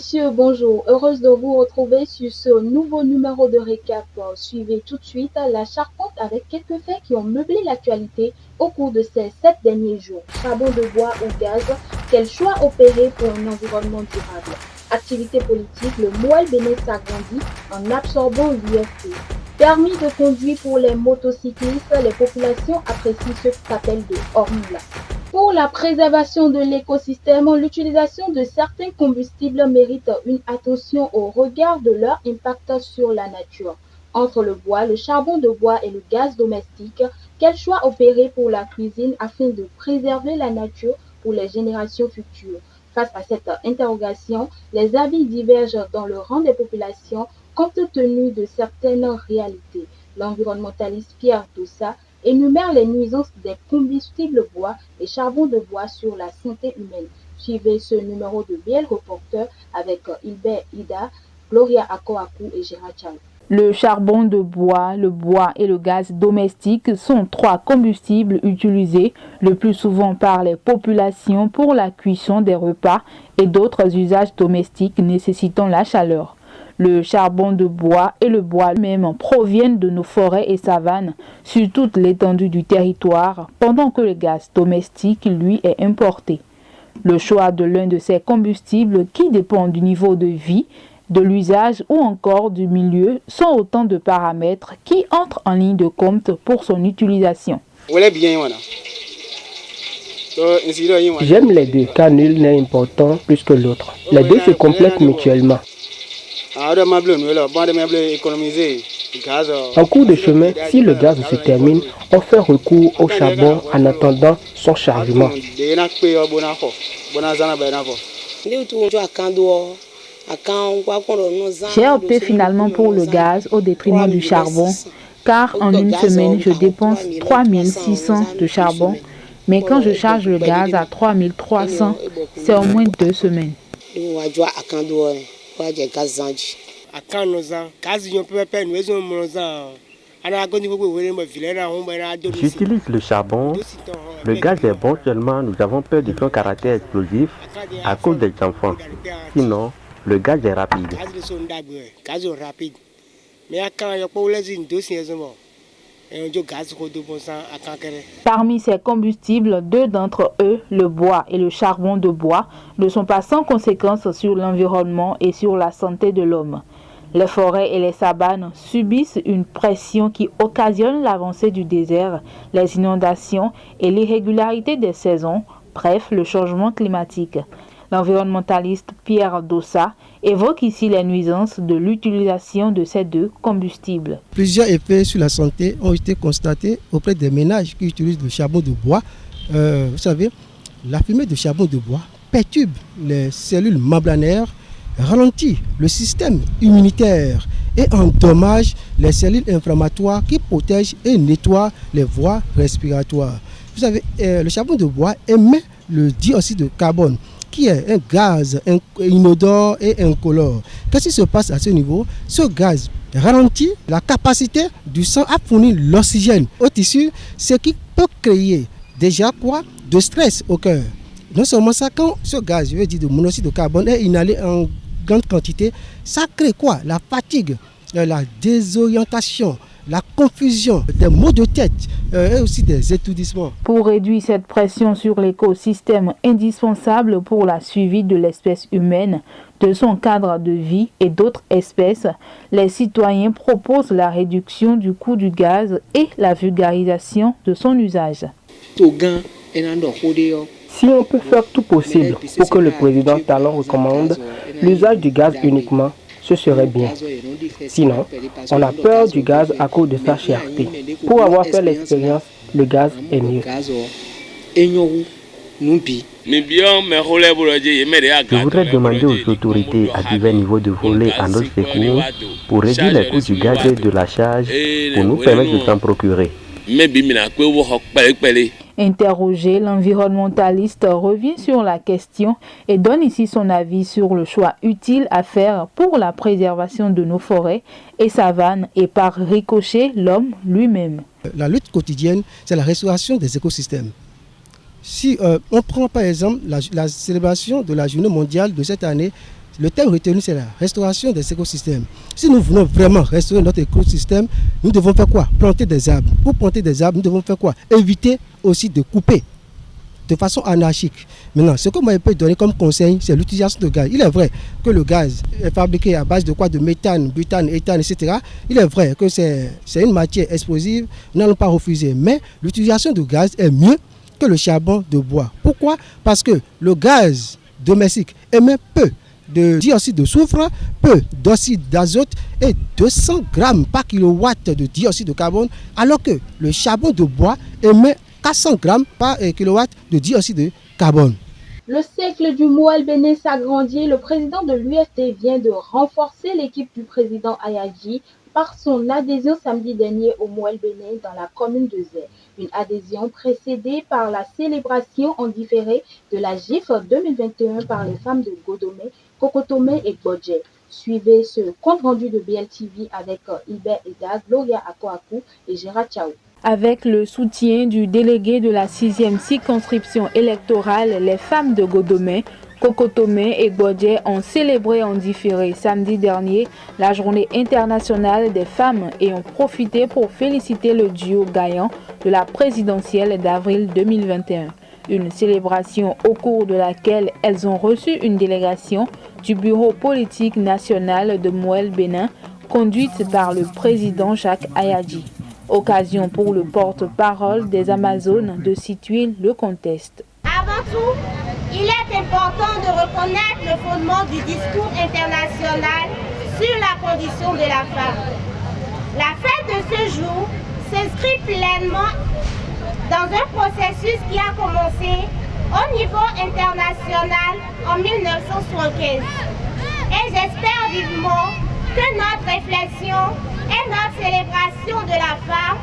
messieurs, bonjour. Heureuse de vous retrouver sur ce nouveau numéro de récap. Suivez tout de suite la charpente avec quelques faits qui ont meublé l'actualité au cours de ces 7 derniers jours. Charbon de bois ou gaz, quel choix opérer pour un environnement durable? Activité politique, le Moël Bénin s'agrandit en absorbant l'UFP. Permis de conduire pour les motocyclistes, les populations apprécient ce qu'appellent de hors-moula. Pour la préservation de l'écosystème, l'utilisation de certains combustibles mérite une attention au regard de leur impact sur la nature. Entre le bois, le charbon de bois et le gaz domestique, quel choix opérer pour la cuisine afin de préserver la nature pour les générations futures? Face à cette interrogation, les avis divergent dans le rang des populations compte tenu de certaines réalités. L'environnementaliste Pierre Dossa énumère les nuisances des combustibles bois et charbon de bois sur la santé humaine. Suivez ce numéro de BL Reporter avec Hilbert Ida, Gloria Akoaku et Gérard Chal. Le charbon de bois, le bois et le gaz domestique sont 3 combustibles utilisés le plus souvent par les populations pour la cuisson des repas et d'autres usages domestiques nécessitant la chaleur. Le charbon de bois et le bois même proviennent de nos forêts et savanes sur toute l'étendue du territoire, pendant que le gaz domestique, lui, est importé. Le choix de l'un de ces combustibles, qui dépend du niveau de vie, de l'usage ou encore du milieu, sont autant de paramètres qui entrent en ligne de compte pour son utilisation. J'aime les deux car nul n'est important plus que l'autre. Les deux se complètent mutuellement. En cours de chemin, si le gaz se termine, on fait recours au charbon en attendant son chargement. J'ai opté finalement pour le gaz au détriment du charbon, car en une semaine, je dépense 3600 de charbon, mais quand je charge le gaz à 3300, c'est au moins 2 semaines. J'utilise le charbon. Le gaz est bon, seulement nous avons peur de son caractère explosif à cause des enfants. Sinon, le gaz est rapide. Parmi ces combustibles, 2 d'entre eux, le bois et le charbon de bois, ne sont pas sans conséquences sur l'environnement et sur la santé de l'homme. Les forêts et les savanes subissent une pression qui occasionne l'avancée du désert, les inondations et l'irrégularité des saisons, bref, le changement climatique. L'environnementaliste Pierre Dossa évoque ici les nuisances de l'utilisation de ces 2 combustibles. Plusieurs effets sur la santé ont été constatés auprès des ménages qui utilisent le charbon de bois. Vous savez, la fumée de charbon de bois perturbe les cellules membranaires, ralentit le système immunitaire et endommage les cellules inflammatoires qui protègent et nettoient les voies respiratoires. Vous savez, le charbon de bois émet le dioxyde de carbone, qui est un gaz inodore et incolore. Qu'est-ce qui se passe à ce niveau? Ce gaz ralentit la capacité du sang à fournir l'oxygène au tissu, ce qui peut créer déjà quoi? De stress au cœur. Non seulement ça, quand ce gaz, je veux dire de monoxyde de carbone, est inhalé en grande quantité, ça crée quoi? La fatigue, la désorientation, la confusion, des maux de tête et aussi des étourdissements. Pour réduire cette pression sur l'écosystème indispensable pour la survie de l'espèce humaine, de son cadre de vie et d'autres espèces, les citoyens proposent la réduction du coût du gaz et la vulgarisation de son usage. Si on peut faire tout possible pour que le président Talon recommande l'usage du gaz uniquement, ce serait bien. Sinon, on a peur du gaz à cause de sa cherté. Pour avoir fait l'expérience, le gaz est mieux. Je voudrais demander aux autorités à divers niveaux de voler à nos secours pour réduire les coûts du gaz et de la charge pour nous permettre de s'en procurer. Interrogé, l'environnementaliste revient sur la question et donne ici son avis sur le choix utile à faire pour la préservation de nos forêts et savanes et par ricochet l'homme lui-même. La lutte quotidienne, c'est la restauration des écosystèmes. Si on prend par exemple la célébration de la journée mondiale de cette année, Le thème retenu, c'est la restauration des écosystèmes. Si nous voulons vraiment restaurer notre écosystème, nous devons faire quoi? Planter des arbres. Pour planter des arbres, nous devons faire quoi? Éviter aussi de couper de façon anarchique. Maintenant, ce que moi je peux donner comme conseil, c'est l'utilisation de gaz. Il est vrai que le gaz est fabriqué à base de quoi? De méthane, butane, éthane, etc. Il est vrai que c'est une matière explosive, nous n'allons pas refuser. Mais l'utilisation de gaz est mieux que le charbon de bois. Pourquoi? Parce que le gaz domestique émet peu de dioxyde de soufre, peu d'oxyde d'azote et 200 grammes par kilowatt de dioxyde de carbone, alors que le charbon de bois émet 400 grammes par kilowatt de dioxyde de carbone. Le cercle du Mouel Bénin s'agrandit. Le président de l'UFT vient de renforcer l'équipe du président Ayadji par son adhésion samedi dernier au Mouel Bénin dans la commune de Zé. Une adhésion précédée par la célébration en différé de la GIF 2021 par les femmes de Godomé, Kokotomé et Gbodje. Suivez ce compte rendu de BLTV avec Iber Eda, Gloria Akoakou et Gérard Tchao. Avec le soutien du délégué de la 6e circonscription électorale, les femmes de Godomé, Kokotomé et Gbodje ont célébré en différé samedi dernier la journée internationale des femmes et ont profité pour féliciter le duo gagnant de la présidentielle d'avril 2021. Une célébration au cours de laquelle elles ont reçu une délégation du bureau politique national de Mouel Bénin, conduite par le président Jacques Ayadji. Occasion pour le porte-parole des Amazones de situer le contexte. Avant tout, il est important de reconnaître le fondement du discours international sur la condition de la femme. La fête de ce jour s'inscrit pleinement dans un processus qui a commencé au niveau international en 1975. Et j'espère vivement que notre réflexion et notre célébration de la femme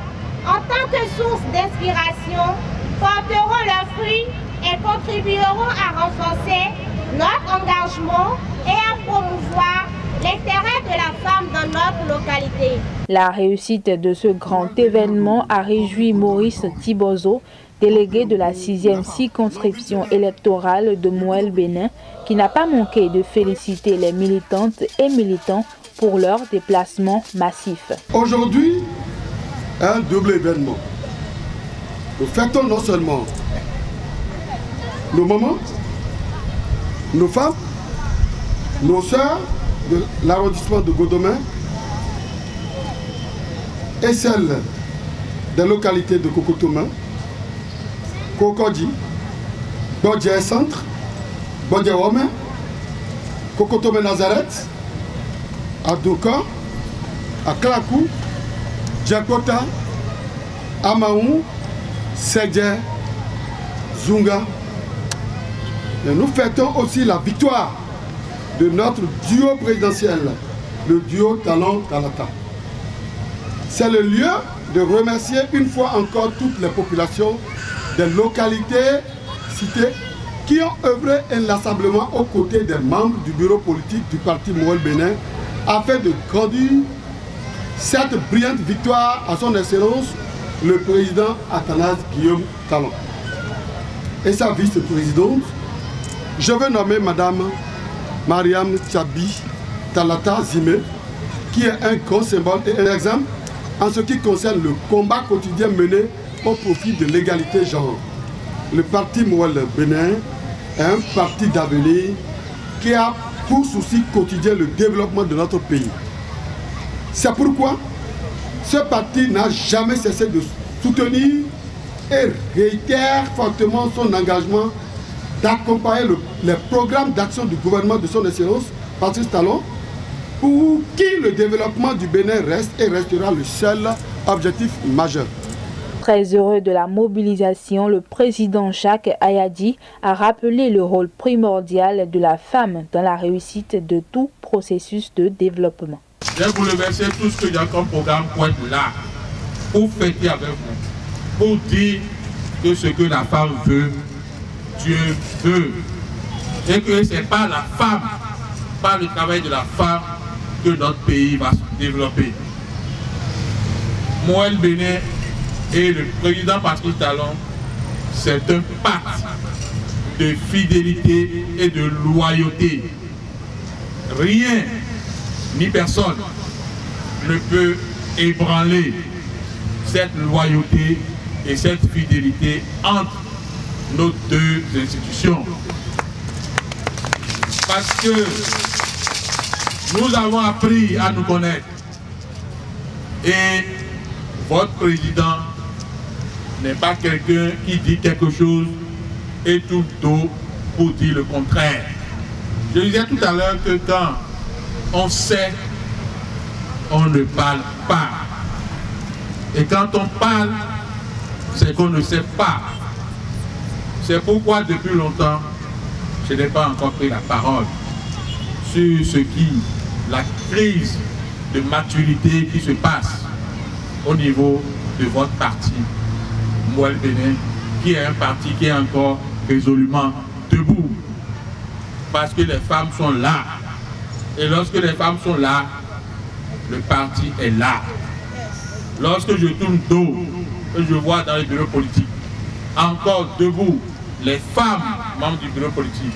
en tant que source d'inspiration porteront leurs fruits et contribueront à renforcer notre engagement et à promouvoir l'intérêt de la femme dans notre localité. La réussite de ce grand événement a réjoui Maurice Thibozo, délégué de la 6e circonscription électorale de Mouel Bénin, qui n'a pas manqué de féliciter les militantes et militants pour leur déplacement massif. Aujourd'hui, un double événement. Nous fêtons non seulement nos mamans, nos femmes, nos sœurs de l'arrondissement de Godomé et celles des localités de Kokotomé, Kokodi, Gbodje Centre, Gbodje Wome, Kokotomé Nazareth, à Doka, à Klakou, Djakota, Amaou, Sedje, Zunga. Et nous fêtons aussi la victoire de notre duo présidentiel, le duo Talon-Talata. C'est le lieu de remercier une fois encore toutes les populations des localités citées qui ont œuvré inlassablement aux côtés des membres du bureau politique du parti Mouel Bénin afin de grandir cette brillante victoire à son excellence, le président Athanase Guillaume Talon. Et sa vice-présidente, je veux nommer Madame Mariam Tchabi Talata Zime, qui est un grand symbole et un exemple en ce qui concerne le combat quotidien mené au profit de l'égalité genre. Le parti Mouel Bénin est un parti d'avenir qui a pour souci quotidien le développement de notre pays. C'est pourquoi ce parti n'a jamais cessé de soutenir et réitère fortement son engagement d'accompagner les programmes d'action du gouvernement de son excellence, Patrice Talon, pour qui le développement du Bénin reste et restera le seul objectif majeur. Très heureux de la mobilisation, le président Jacques Ayadji a rappelé le rôle primordial de la femme dans la réussite de tout processus de développement. Je vous remercie tout ce qu'il y a comme programme pour être là, pour fêter avec vous, pour dire que ce que la femme veut, Dieu veut. Et que ce n'est pas la femme, pas le travail de la femme que notre pays va se développer. Mouel Bénin et le président Patrice Talon, c'est un pacte de fidélité et de loyauté. rien ni personne ne peut ébranler cette loyauté et cette fidélité entre nos deux institutions. Parce que nous avons appris à nous connaître et votre président n'est pas quelqu'un qui dit quelque chose et tout dos pour dire le contraire. Je disais tout à l'heure que quand on sait, on ne parle pas. Et quand on parle, c'est qu'on ne sait pas. C'est pourquoi depuis longtemps, je n'ai pas encore pris la parole sur la crise de maturité qui se passe au niveau de votre parti, Mouel Bénin, qui est un parti qui est encore résolument debout. Parce que les femmes sont là. Et lorsque les femmes sont là, le parti est là. Lorsque je tourne dos, je vois dans les bureaux politiques, encore debout, les femmes membres du bureau politique,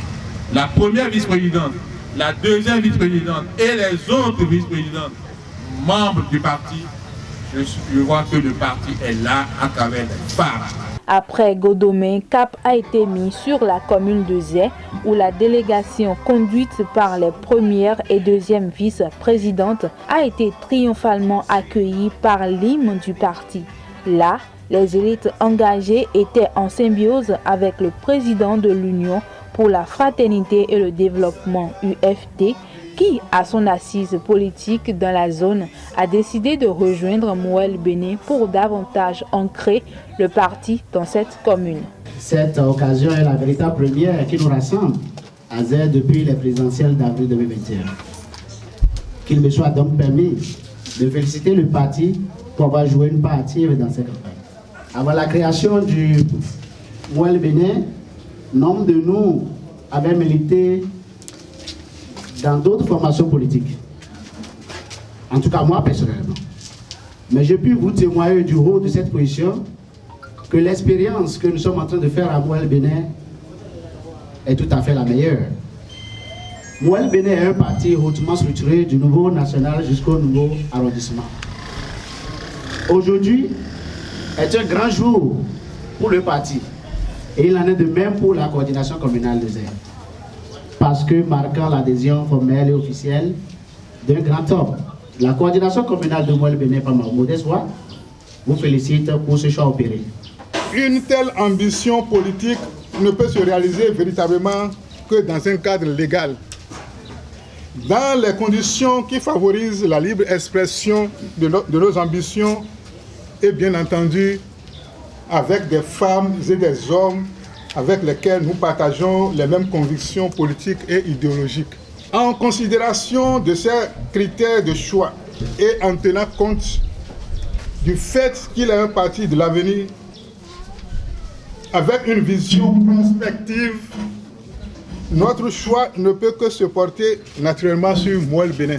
la première vice-présidente, la deuxième vice-présidente et les autres vice-présidentes membres du parti, je vois que le parti est là à travers les femmes. Après Godomé, cap a été mis sur la commune de Zé, où la délégation conduite par les premières et deuxièmes vice-présidentes a été triomphalement accueillie par l'hymne du parti. Là, les élites engagées étaient en symbiose avec le président de l'Union pour la fraternité et le développement UFD, qui, à son assise politique dans la zone, a décidé de rejoindre Mouel Bénin pour davantage ancrer le parti dans cette commune. Cette occasion est la véritable première qui nous rassemble à Zé depuis les présidentielles d'avril 2021. Qu'il me soit donc permis de féliciter le parti pour avoir joué une part active dans cette campagne. Avant la création du Mouel Bénin, nombre de nous avaient milité dans d'autres formations politiques. En tout cas, moi personnellement. Mais j'ai pu vous témoigner du haut de cette position que l'expérience que nous sommes en train de faire à Mouel Bénin est tout à fait la meilleure. Mouel Bénin est un parti hautement structuré du niveau national jusqu'au nouveau arrondissement. Aujourd'hui est un grand jour pour le parti et il en est de même pour la coordination communale de Zé. Parce que marquant l'adhésion formelle et officielle d'un grand homme, la coordination communale de Mouel Bénin, par ma modeste voix, vous félicite pour ce choix opéré. Une telle ambition politique ne peut se réaliser véritablement que dans un cadre légal, dans les conditions qui favorisent la libre expression de nos ambitions et bien entendu avec des femmes et des hommes avec lesquels nous partageons les mêmes convictions politiques et idéologiques. En considération de ces critères de choix et en tenant compte du fait qu'il est un parti de l'avenir avec une vision prospective, notre choix ne peut que se porter naturellement sur Mouel Bénin.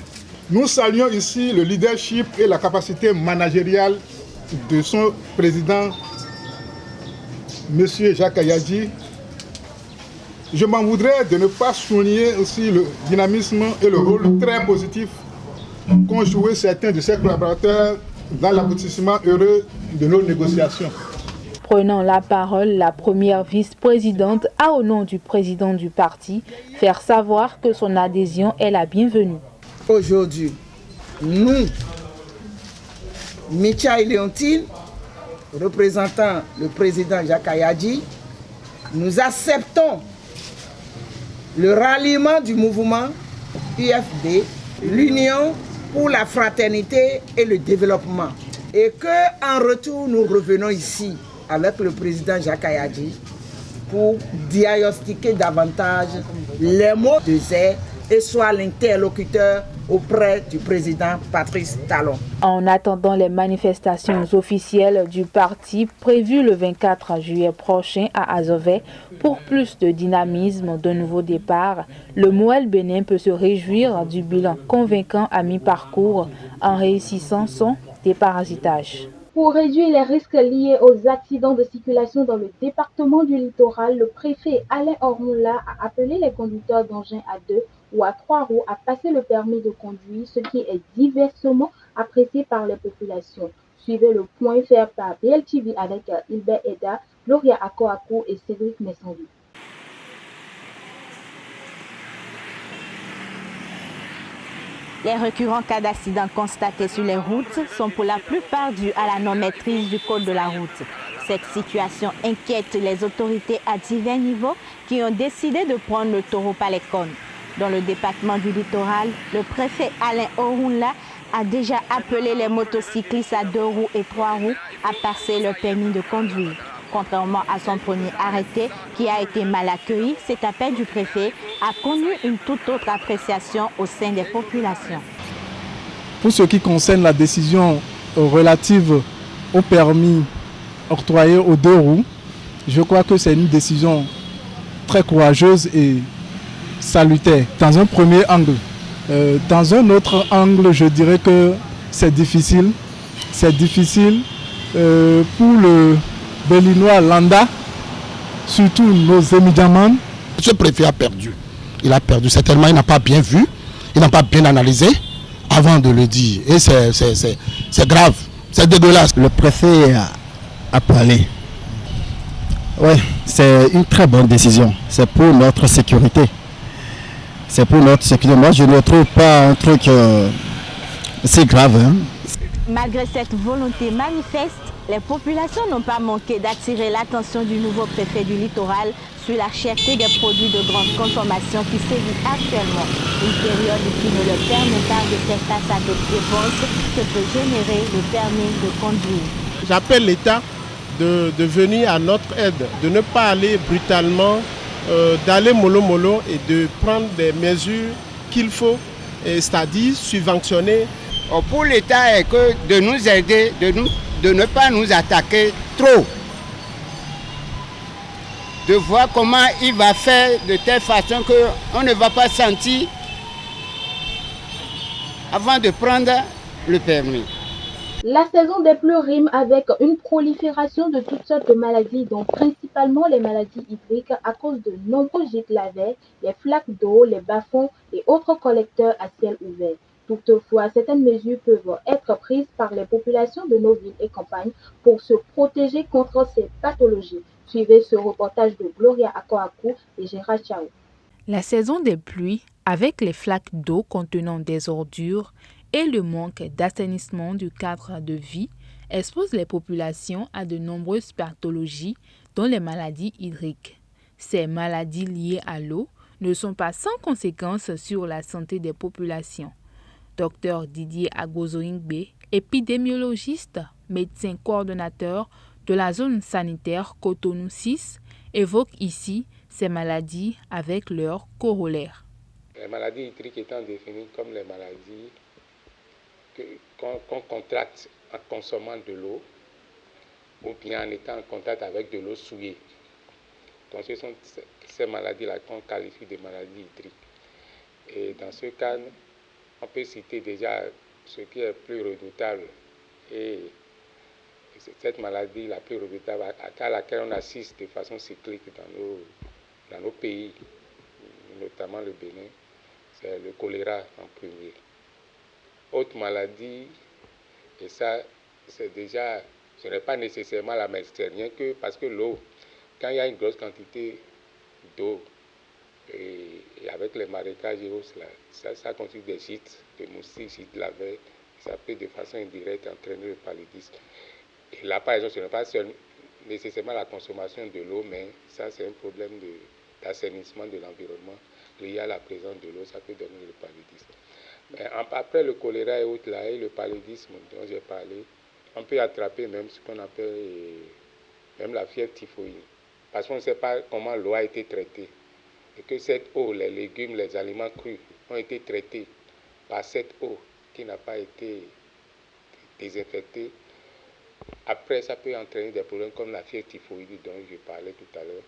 Nous saluons ici le leadership et la capacité managériale de son président, M. Jacques Ayadji. Je m'en voudrais de ne pas souligner aussi le dynamisme et le rôle très positif qu'ont joué certains de ses collaborateurs dans l'aboutissement heureux de nos négociations. Prenant la parole, la première vice-présidente a, au nom du président du parti, faire savoir que son adhésion est la bienvenue. Aujourd'hui, nous, Micha et Léontine, représentant le président Jacques Ayadji, nous acceptons le ralliement du mouvement UFD, l'Union pour la fraternité et le développement. Et qu'en retour, nous revenons ici avec le président Jacques Ayadji pour diagnostiquer davantage les mots de Zé et soit l'interlocuteur auprès du président Patrice Talon. En attendant les manifestations officielles du parti prévues le 24 juillet prochain à Azové, pour plus de dynamisme de nouveau départ, le Mouel Bénin peut se réjouir du bilan convaincant à mi-parcours en réussissant son déparasitage. Pour réduire les risques liés aux accidents de circulation dans le département du littoral, le préfet Alain Ormoula a appelé les conducteurs d'engins à deux ou à 3 roues à passer le permis de conduire, ce qui est diversement apprécié par les populations. Suivez le point fait par BLTV avec Hilbert Eda, Gloria Akoakou et Cédric Messanvi. Les récurrents cas d'accidents constatés sur les routes sont pour la plupart dus à la non-maîtrise du code de la route. Cette situation inquiète les autorités à divers niveaux qui ont décidé de prendre le taureau par les cornes. Dans le département du littoral, le préfet Alain Orunla a déjà appelé les motocyclistes à 2 roues et 3 roues à passer leur permis de conduire. Contrairement à son premier arrêté qui a été mal accueilli, cet appel du préfet a connu une toute autre appréciation au sein des populations. Pour ce qui concerne la décision relative au permis octroyé aux 2 roues, je crois que c'est une décision très courageuse et salutaire dans un premier angle. Dans un autre angle, je dirais que c'est difficile. C'est difficile pour le Bélinois Landa, surtout nos émidiamans. Ce préfet a perdu. Il a perdu. Certainement, il n'a pas bien vu, il n'a pas bien analysé avant de le dire. Et c'est grave, c'est dégueulasse. Le préfet a parlé. Oui, c'est une très bonne décision. C'est pour notre sécurité. C'est pour notre sécurité. Moi, je ne trouve pas un truc si grave. Hein. Malgré cette volonté manifeste, les populations n'ont pas manqué d'attirer l'attention du nouveau préfet du littoral sur la cherté des produits de grande consommation qui sévit actuellement. Une période qui ne leur permet pas de faire face à des dépenses que peut générer le permis de conduire. J'appelle l'État de venir à notre aide, de ne pas aller brutalement, d'aller mollo et de prendre des mesures qu'il faut, c'est-à-dire subventionner. Pour l'État, que de nous aider, de ne pas nous attaquer trop. De voir comment il va faire de telle façon qu'on ne va pas sentir avant de prendre le permis. La saison des pluies rime avec une prolifération de toutes sortes de maladies, dont principalement les maladies hydriques à cause de nombreux gîtes lavaires, les flaques d'eau, les bas-fonds et autres collecteurs à ciel ouvert. Toutefois, certaines mesures peuvent être prises par les populations de nos villes et campagnes pour se protéger contre ces pathologies. Suivez ce reportage de Gloria Akoakou et Gérard Chao. La saison des pluies, avec les flaques d'eau contenant des ordures et le manque d'assainissement du cadre de vie, expose les populations à de nombreuses pathologies, dont les maladies hydriques. Ces maladies liées à l'eau ne sont pas sans conséquences sur la santé des populations. Dr Didier Agozoingbe, épidémiologiste, médecin coordonnateur de la zone sanitaire Cotonou 6, évoque ici ces maladies avec leurs corollaires. Les maladies hydriques étant définies comme les maladies qu'on contracte en consommant de l'eau ou bien en étant en contact avec de l'eau souillée. Donc ce sont ces maladies-là qu'on qualifie de maladies hydriques. Et dans ce cas, on peut citer déjà ce qui est plus redoutable et cette maladie la plus redoutable à laquelle on assiste de façon cyclique dans nos pays, notamment le Bénin, c'est le choléra en premier. Autre maladie, et ça c'est déjà, ce n'est pas nécessairement la méditerranée que parce que l'eau, quand il y a une grosse quantité d'eau, et avec les marécages et autres, ça constitue des gîtes de moustiques, gîtes lavaires, ça peut de façon indirecte entraîner le paludisme. Et là, par exemple, ce n'est pas nécessairement la consommation de l'eau, mais ça, c'est un problème d'assainissement de l'environnement lié à la présence de l'eau, ça peut donner le paludisme. Mais après le choléra et autres, là, et le paludisme dont j'ai parlé, on peut attraper même ce qu'on appelle même la fièvre typhoïde, parce qu'on ne sait pas comment l'eau a été traitée. Et que cette eau, les légumes, les aliments crus ont été traités par cette eau qui n'a pas été désinfectée. Après, ça peut entraîner des problèmes comme la fièvre typhoïde dont je parlais tout à l'heure.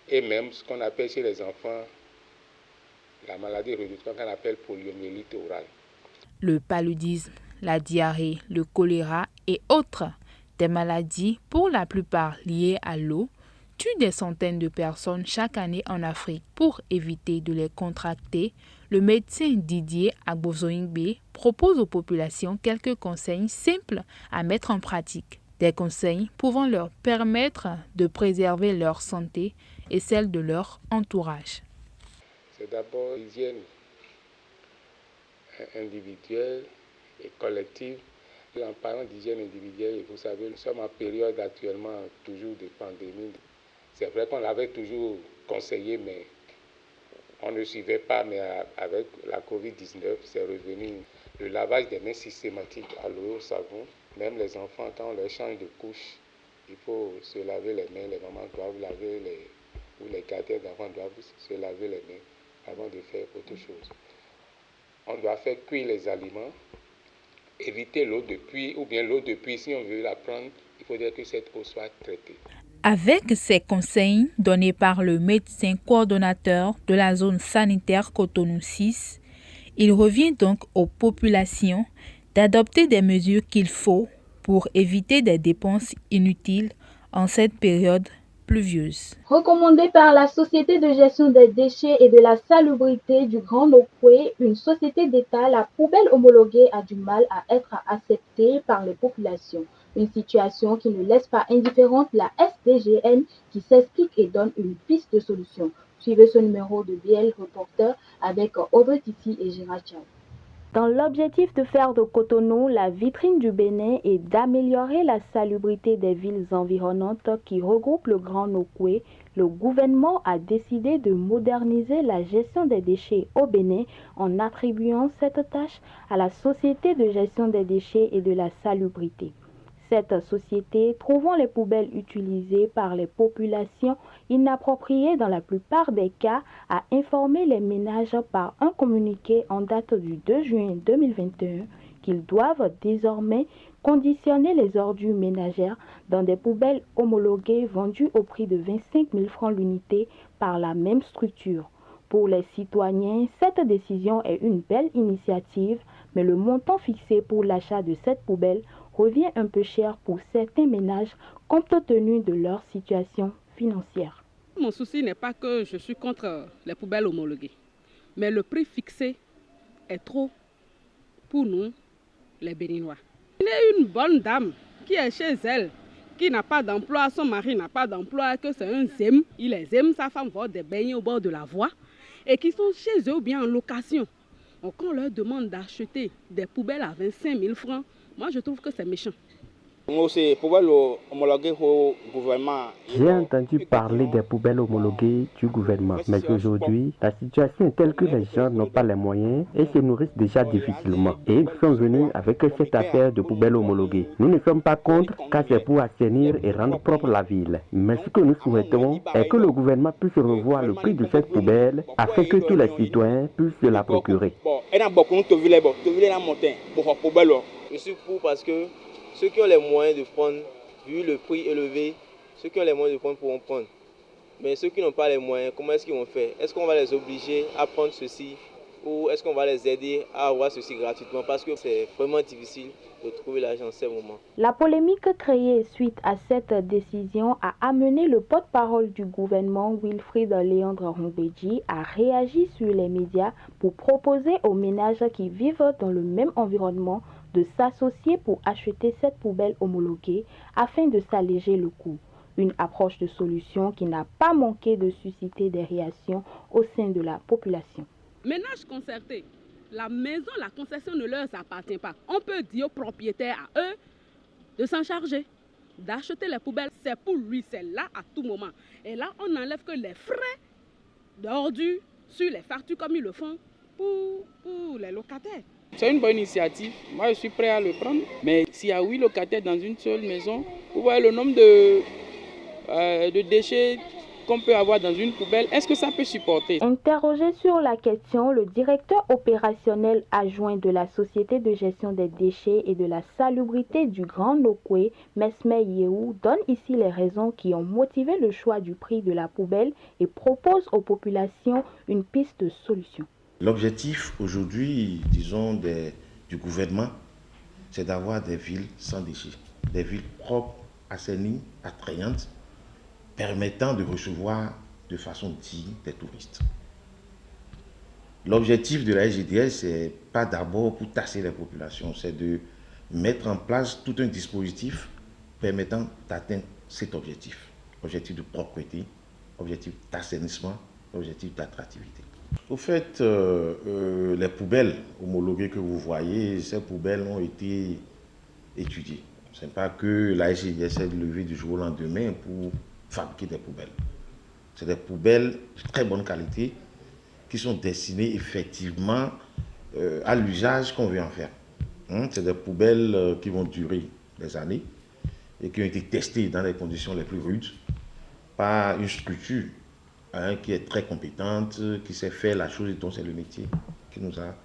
Et même ce qu'on appelle chez les enfants, la maladie redoutable qu'on appelle poliomyélite orale. Le paludisme, la diarrhée, le choléra et autres, des maladies pour la plupart liées à l'eau, tuent des centaines de personnes chaque année en Afrique. Pour éviter de les contracter, Le médecin Didier Agbozoingbe propose aux populations quelques conseils simples à mettre en pratique. Des conseils pouvant leur permettre de préserver leur santé et celle de leur entourage. C'est d'abord l'hygiène individuelle et collective. En parlant d'hygiène individuelle, vous savez, nous sommes en période actuellement toujours de pandémie. C'est vrai qu'on l'avait toujours conseillé, mais on ne suivait pas. Mais avec la COVID-19, c'est revenu. Le lavage des mains systématique à l'eau, au savon. Même les enfants, quand on leur change de couche, il faut se laver les mains. Les mamans doivent laver ou les gardiens d'enfants doivent se laver les mains avant de faire autre chose. On doit faire cuire les aliments, éviter l'eau de pluie, ou bien l'eau de pluie, si on veut la prendre, il faudrait que cette eau soit traitée. Avec ces conseils donnés par le médecin coordonnateur de la zone sanitaire Cotonou 6, il revient donc aux populations d'adopter des mesures qu'il faut pour éviter des dépenses inutiles en cette période pluvieuse. Recommandée par la Société de gestion des déchets et de la salubrité du Grand Nokoué, une société d'État, la poubelle homologuée a du mal à être acceptée par les populations. Une situation qui ne laisse pas indifférente la SDGN qui s'explique et donne une piste de solution. Suivez ce numéro de BL Reporter avec Audrey Titi et Gérard Chao. Dans l'objectif de faire de Cotonou la vitrine du Bénin et d'améliorer la salubrité des villes environnantes qui regroupent le Grand Nokoué, le gouvernement a décidé de moderniser la gestion des déchets au Bénin en attribuant cette tâche à la Société de gestion des déchets et de la salubrité. Cette société, trouvant les poubelles utilisées par les populations inappropriées dans la plupart des cas, a informé les ménages par un communiqué en date du 2 juin 2021 qu'ils doivent désormais conditionner les ordures ménagères dans des poubelles homologuées vendues au prix de 25 000 francs l'unité par la même structure. Pour les citoyens, cette décision est une belle initiative, mais le montant fixé pour l'achat de cette poubelle revient un peu cher pour certains ménages compte tenu de leur situation financière. Mon souci n'est pas que je suis contre les poubelles homologuées, mais le prix fixé est trop pour nous, les Béninois. Il y a une bonne dame qui est chez elle, qui n'a pas d'emploi, son mari n'a pas d'emploi, que c'est un zème. Il est zème, sa femme va des beignets au bord de la voie et qui sont chez eux ou bien en location. Donc on leur demande d'acheter des poubelles à 25 000 francs. Moi, je trouve que c'est méchant. J'ai entendu parler des poubelles homologuées du gouvernement, mais aujourd'hui, la situation est telle que les gens n'ont pas les moyens et se nourrissent déjà difficilement. Et ils sont venus avec cette affaire de poubelles homologuées. Nous ne sommes pas contre, car c'est pour assainir et rendre propre la ville. Mais ce que nous souhaitons est que le gouvernement puisse revoir le prix de cette poubelle afin que tous les citoyens puissent se la procurer. Je suis pour parce que ceux qui ont les moyens de prendre, vu le prix élevé, ceux qui ont les moyens de prendre pourront prendre. Mais ceux qui n'ont pas les moyens, comment est-ce qu'ils vont faire? Est-ce qu'on va les obliger à prendre ceci ou est-ce qu'on va les aider à avoir ceci gratuitement? Parce que c'est vraiment difficile de trouver l'argent en ces moments. La polémique créée suite à cette décision a amené le porte-parole du gouvernement, Wilfried Léandre Rombéji, à réagir sur les médias pour proposer aux ménages qui vivent dans le même environnement de s'associer pour acheter cette poubelle homologuée afin de s'alléger le coût. Une approche de solution qui n'a pas manqué de susciter des réactions au sein de la population. Ménage concerté, la maison, la concession ne leur appartient pas. On peut dire aux propriétaires, à eux, de s'en charger, d'acheter les poubelles. C'est pour lui, c'est là à tout moment. Et là, on n'enlève que les frais d'ordures sur les factures comme ils le font pour les locataires. C'est une bonne initiative, moi je suis prêt à le prendre. Mais s'il y a 8 locataires dans une seule maison, vous voyez le nombre de déchets qu'on peut avoir dans une poubelle, est-ce que ça peut supporter? Interrogé sur la question, le directeur opérationnel adjoint de la Société de gestion des déchets et de la salubrité du Grand Nokoué, Mesme Yehou, donne ici les raisons qui ont motivé le choix du prix de la poubelle et propose aux populations une piste de solution. L'objectif aujourd'hui, disons, du gouvernement, c'est d'avoir des villes sans déchets, des villes propres, assainies, attrayantes, permettant de recevoir de façon digne des touristes. L'objectif de la SGDS, ce n'est pas d'abord pour tasser les populations, c'est de mettre en place tout un dispositif permettant d'atteindre cet objectif. Objectif de propreté, objectif d'assainissement, objectif d'attractivité. Au fait, les poubelles homologuées que vous voyez, ces poubelles ont été étudiées. Ce n'est pas que la SGDS essaie de lever du jour au lendemain pour fabriquer des poubelles. C'est des poubelles de très bonne qualité qui sont destinées effectivement à l'usage qu'on veut en faire. C'est des poubelles qui vont durer des années et qui ont été testées dans les conditions les plus rudes par une structure qui est très compétente, qui sait faire la chose et dont c'est le métier qui nous a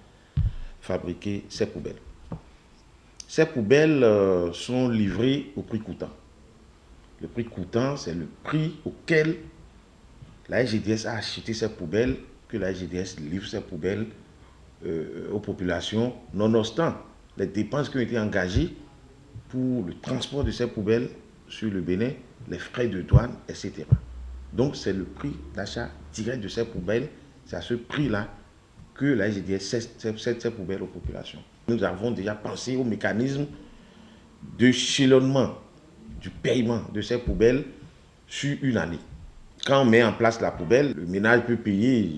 fabriqué ces poubelles. Ces poubelles sont livrées au prix coûtant. Le prix coûtant, c'est le prix auquel la SGDS a acheté ces poubelles, que la SGDS livre ces poubelles aux populations, nonobstant les dépenses qui ont été engagées pour le transport de ces poubelles sur le Bénin, les frais de douane, etc. Donc c'est le prix d'achat direct de ces poubelles, c'est à ce prix-là que la SGDS cède ces poubelles aux populations. Nous avons déjà pensé au mécanisme de chillonnement du paiement de ces poubelles sur une année. Quand on met en place la poubelle, le ménage peut payer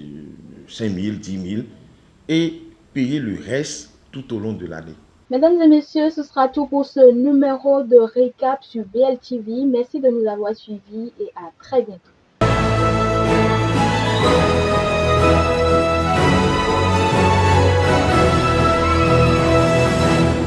5 000, 10 000 et payer le reste tout au long de l'année. Mesdames et messieurs, ce sera tout pour ce numéro de récap sur BLTV. Merci de nous avoir suivis et à très bientôt.